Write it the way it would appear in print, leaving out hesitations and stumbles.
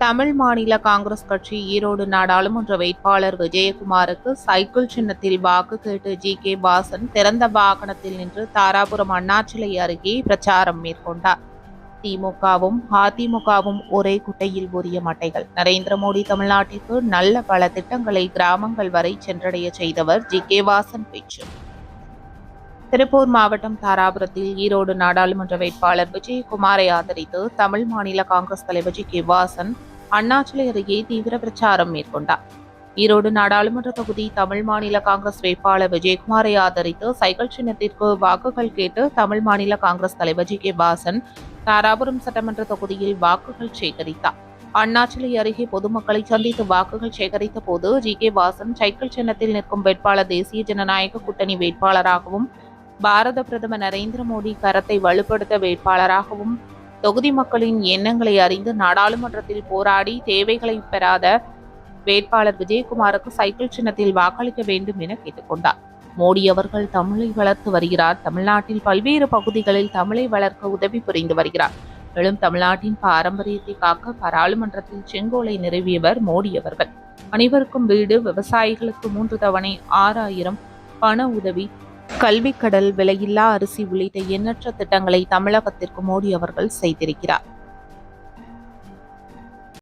தமிழ் மாநில காங்கிரஸ் கட்சி ஈரோடு நாடாளுமன்ற வேட்பாளர் விஜயகுமாருக்கு சைக்கிள் சின்னத்தில் வாக்கு கேட்டு ஜி.கே. வாசன் திறந்த வாகனத்தில் நின்று தாராபுரம் அண்ணாச்சிலை அருகே பிரச்சாரம் மேற்கொண்டார். திமுகவும் அதிமுகவும் ஒரே குட்டையில் ஊறிய மட்டைகள். நரேந்திர மோடி தமிழ்நாட்டிற்கு நல்ல பல திட்டங்களை கிராமங்கள் வரை சென்றடைய செய்தவர் ஜி.கே. வாசன் பேச்சு. திருப்பூர் மாவட்டம் தாராபுரத்தில் ஈரோடு நாடாளுமன்ற வேட்பாளர் விஜயகுமாரை ஆதரித்து தமிழ் மாநில காங்கிரஸ் தலைவர் ஜி.கே. வாசன் அண்ணாச்சிலை அருகே தீவிர பிரச்சாரம் மேற்கொண்டார். ஈரோடு நாடாளுமன்ற தொகுதி தமிழ் மாநில காங்கிரஸ் வேட்பாளர் விஜயகுமாரை ஆதரித்து சைக்கிள் சின்னத்திற்கு வாக்குகள் கேட்டு தமிழ் மாநில காங்கிரஸ் தலைவர் ஜி.கே. வாசன் தாராபுரம் சட்டமன்ற தொகுதியில் வாக்குகள் சேகரித்தார். அண்ணாச்சிலை அருகே பொதுமக்களை சந்தித்து வாக்குகள் சேகரித்த போது ஜி.கே. வாசன் சைக்கிள் சின்னத்தில் நிற்கும் வேட்பாளர் தேசிய ஜனநாயக கூட்டணி வேட்பாளராகவும் பாரத பிரதமர் நரேந்திர மோடி கரத்தை வலுப்படுத்த வேட்பாளராகவும் தொகுதி மக்களின் எண்ணங்களை அறிந்து நாடாளுமன்றத்தில் போராடி தேவைகளை பெறாத வேட்பாளர் விஜயகுமாருக்கு சைக்கிள் சின்னத்தில் வாக்களிக்க வேண்டும் என கேட்டுக்கொண்டார். மோடி அவர்கள் தமிழை வளர்த்து வருகிறார். தமிழ்நாட்டில் பல்வேறு பகுதிகளில் தமிழை வளர்க்க உதவி புரிந்து வருகிறார். மேலும் தமிழ்நாட்டின் பாரம்பரியத்தை காக்க பாராளுமன்றத்தில் செங்கோலை நிறுவியவர் மோடி அவர்கள். அனைவருக்கும் வீடு, விவசாயிகளுக்கு 3 தவணை 6000 பண உதவி, கல்விக்கடல், விலையில்லா அரிசி உள்ளிட்ட எண்ணற்ற திட்டங்களை தமிழகத்திற்கு மோடி அவர்கள் செய்திருக்கிறார்.